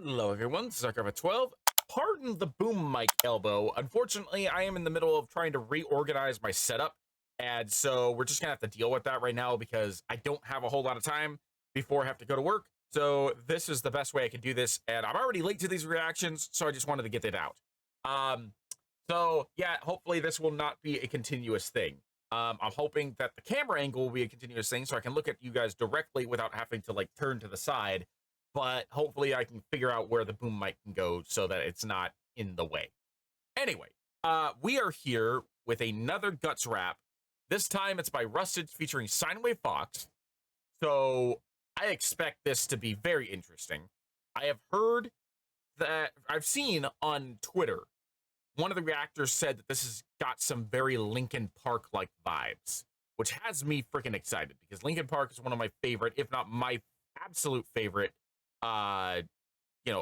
Hello everyone, Zuckerman12. Pardon the boom mic elbow. Unfortunately, I am in the middle of trying to reorganize my setup, and so we're just gonna have to deal with that right now because I don't have a whole lot of time before I have to go to work. So this is the best way I can do this, and I'm already late to these reactions, so I just wanted to get it out. So yeah, hopefully this will not be a continuous thing. I'm hoping that the camera angle will be a continuous thing so I can look at you guys directly without having to like turn to the side. But hopefully I can figure out where the boom mic can go so that it's not in the way. Anyway, we are here with another Guts rap. This time it's by Rustage featuring Sinewave Fox. So I expect this to be very interesting. I have heard that, I've seen on Twitter, one of the reactors said that this has got some very Linkin Park-like vibes, which has me freaking excited because Linkin Park is one of my favorite, if not my absolute favorite,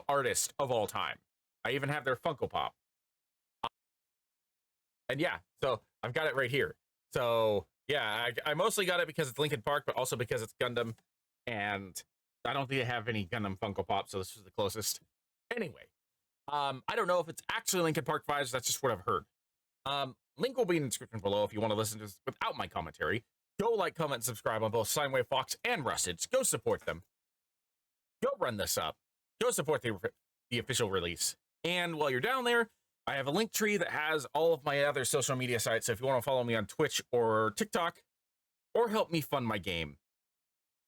artist of all time. I even have their Funko Pop. And yeah, so I've got it right here. So yeah, I mostly got it because it's Linkin Park, but also because it's Gundam. And I don't think I have any Gundam Funko Pop, so this is the closest. Anyway, I don't know if it's actually Linkin Park vibes. That's just what I've heard. Link will be in the description below if you want to listen to this without my commentary. Go like, comment, and subscribe on both Sinewave Fox and Rustage. Go support them. Go run this up. Go support the official release. And while you're down there, I have a link tree that has all of my other social media sites. So if you want to follow me on Twitch or TikTok, or help me fund my game,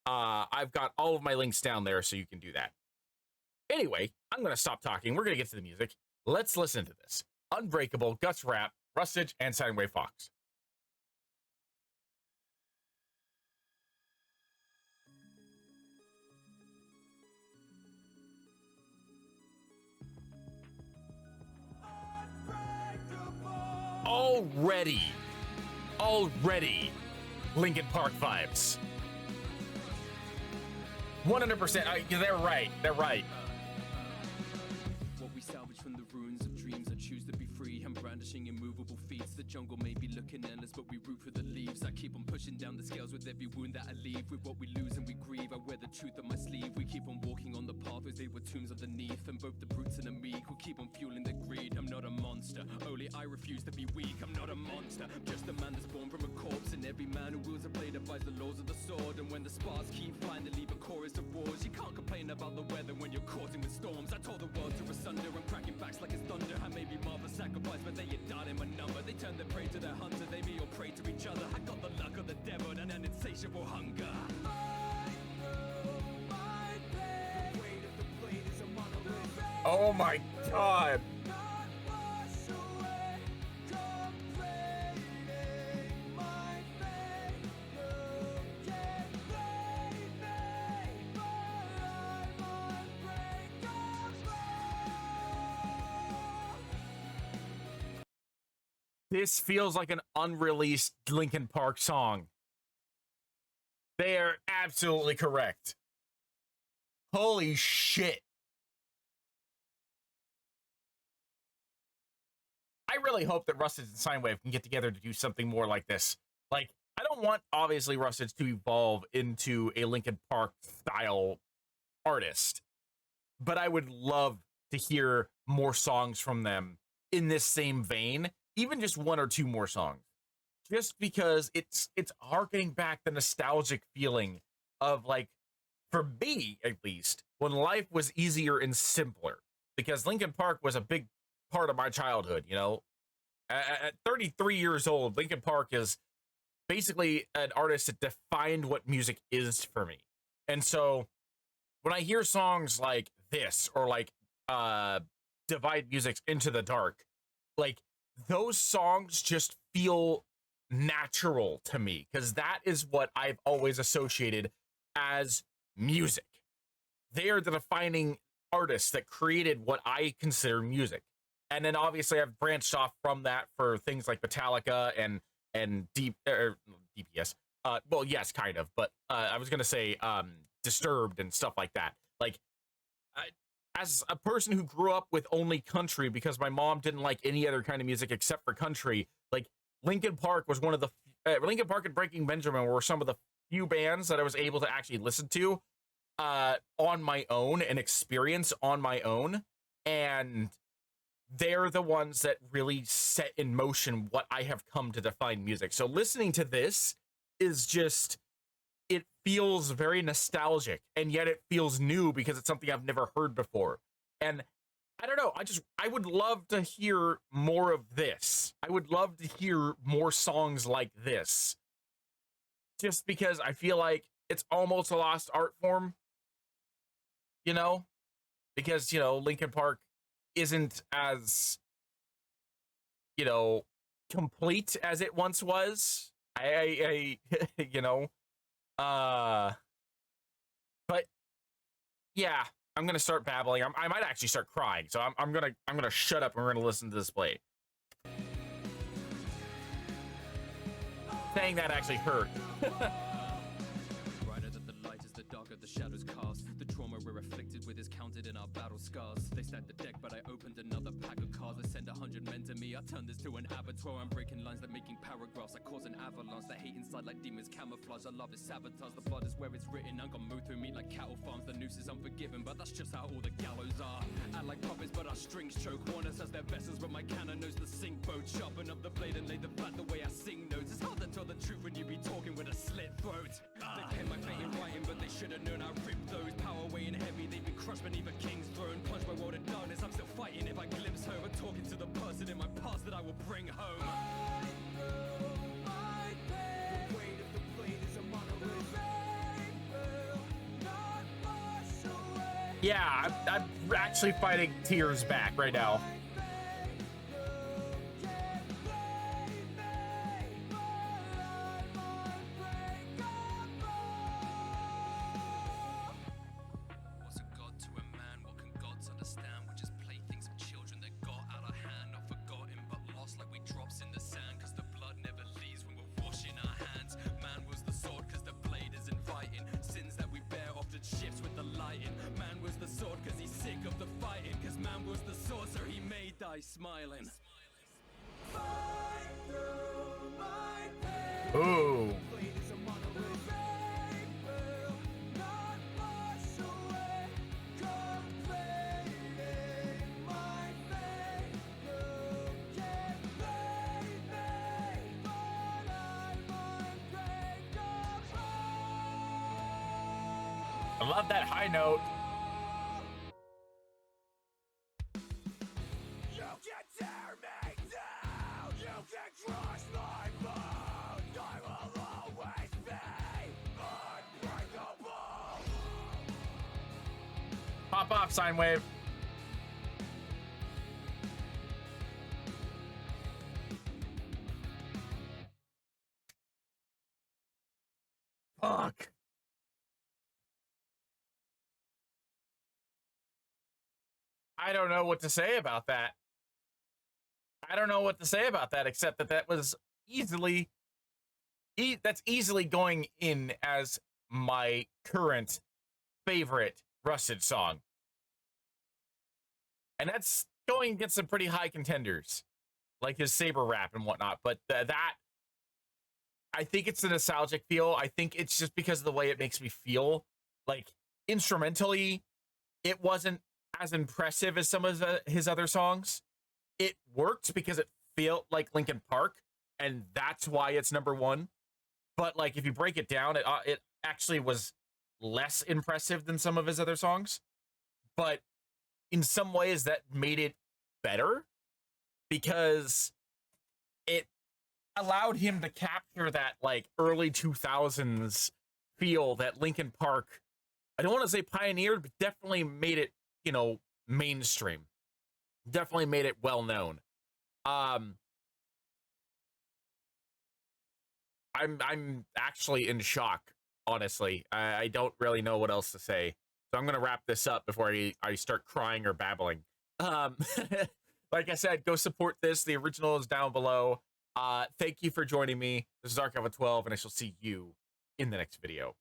I've got all of my links down there so you can do that. Anyway, I'm going to stop talking. We're going to get to the music. Let's listen to this. Unbreakable, Guts Rap, Rustage, and Sinewave Fox. Already, Linkin Park vibes. 100%. They're right. What we salvage from the ruins of dreams, I choose to be free. I'm brandishing immovable feats. The jungle may be looking endless, but we root for the leaves. I keep on pushing down the scales with every wound that I leave. With what we lose and we grieve, I wear the truth on my sleeve. We keep on walking on the pathways, they were tombs underneath. And both the brutes and the meek will keep on fueling the greed. I'm not a monster, only I refuse to be weak. I'm not a monster, just a man that's born from a corpse. And every man who wields a blade abides the laws of the sword. And when the sparks keep flying, they leave a chorus of wars. You can't complain about the weather when you're causing with storms. I told the world to asunder, I'm cracking backs like it's thunder. I may be marvel sacrificed, but they ain't done in my number. They turn their prey to their hunter, they be all prey to each other. I got the luck of the devil and an insatiable hunger. Oh my god. This feels like an unreleased Linkin Park song. They are absolutely correct. Holy shit. I really hope that Rustage and Sinewave can get together to do something more like this. Like, I don't want, obviously, Rustage to evolve into a Linkin Park style artist, but I would love to hear more songs from them in this same vein. Even just one or two more songs, just because it's harkening back the nostalgic feeling of, like, for me at least, when life was easier and simpler, because Linkin Park was a big part of my childhood. You know, at 33 years old, Linkin Park is basically an artist that defined what music is for me. And so when I hear songs like this, or like Divide Music's Into the Dark, like, those songs just feel natural to me because that is what I've always associated as music. They are the defining artists that created what I consider music. And then obviously I've branched off from that for things like Metallica and DPS. Well, yes, kind of, but I was gonna say Disturbed and stuff like that. Like, as a person who grew up with only country because my mom didn't like any other kind of music except for country, like, Linkin Park was one of the Linkin Park and Breaking Benjamin were some of the few bands that I was able to actually listen to on my own and experience on my own, and they're the ones that really set in motion what I have come to define music. So listening to this is just, it feels very nostalgic, and yet it feels new because it's something I've never heard before. And I don't know, I would love to hear more of this. I would love to hear more songs like this, just because I feel like it's almost a lost art form, you know, because, you know, Linkin Park isn't as, you know, complete as it once was. I you know, but yeah, I'm gonna start babbling. I might actually start crying, so I'm gonna shut up and we're gonna listen to this play. Saying that actually hurt. Brighter than the light is the darker the shadows cast. The trauma we're afflicted with is counted in our battle scars. They stacked the deck, but I opened another pack of cards. I send 100 men to me. I turn this to an abattoir. I'm breaking lines like making paragraphs. I cause an avalanche. The hate inside like demons camouflage. I love is sabotage. The blood is where it's written. I'm gonna move through me like cattle farms. The noose is unforgiven, but that's just how all the gallows are. Act like puppets, but our strings choke. Warn us as their vessels, but my cannon knows the sink boat. Sharpen up the blade and lay the flat the way I sing notes. It's hard to tell the truth when you be talking with a slit throat. They pen my fate in writing, but they should have known I ripped those. Power weighing heavy, they've been crushed beneath a king's throne. Plunged by world of darkness, I'm still fighting. If I glimpse home, I'm talking to the person in my past that I will bring home. The weight of the blade is a monolith. Yeah, I'm actually fighting tears back right now. What's a god to a man? What can gods understand? We're just playthings of children that got out of hand. Not forgotten but lost like we drops in the sand. Cause the blood never leaves when we're washing our hands. Man was the sword cause the blade is inviting. Sins that we bear often shifts with the lighting. Man was the sword cause he's sick of the fighting. Cause man was the sword so he may die smiling. Ooh. I love that high note. You can tear me down, you can crush my bones, I will always be unbreakable. Pop off, Sinewave. Fuck. I don't know what to say about that. I don't know what to say about that, except that that was easily, that's easily going in as my current favorite Rustage song. And that's going against some pretty high contenders, like his saber rap and whatnot. But that, I think it's a nostalgic feel. I think it's just because of the way it makes me feel. Like, instrumentally, it wasn't as impressive as some of his other songs. It worked because it felt like Linkin Park, and that's why it's number one. But like, if you break it down, it actually was less impressive than some of his other songs. But in some ways, that made it better because it allowed him to capture that like early 2000s feel that Linkin Park, I don't want to say pioneered, but definitely made it, you know, mainstream. Definitely made it well known. I'm actually in shock, honestly. I don't really know what else to say. So I'm gonna wrap this up before I start crying or babbling. Like I said, go support this. The original is down below. Thank you for joining me. This is Archive of 12, and I shall see you in the next video.